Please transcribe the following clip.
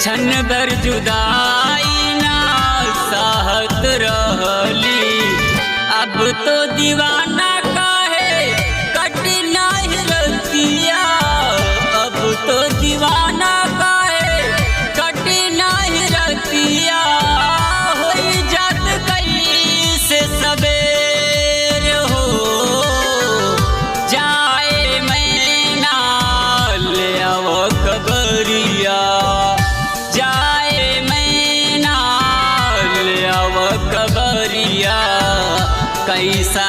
क्षण भर जुदाई ना सहत रहली। अब तो दीवाना काहे कटी नहीं रतिया, अब तो दीवाना काहे कटी नहीं रतिया। होई जात कैसे सबेर हो, जाए मैना ले आव खबरिया, जाए मैना ले आव खबरिया। कैसा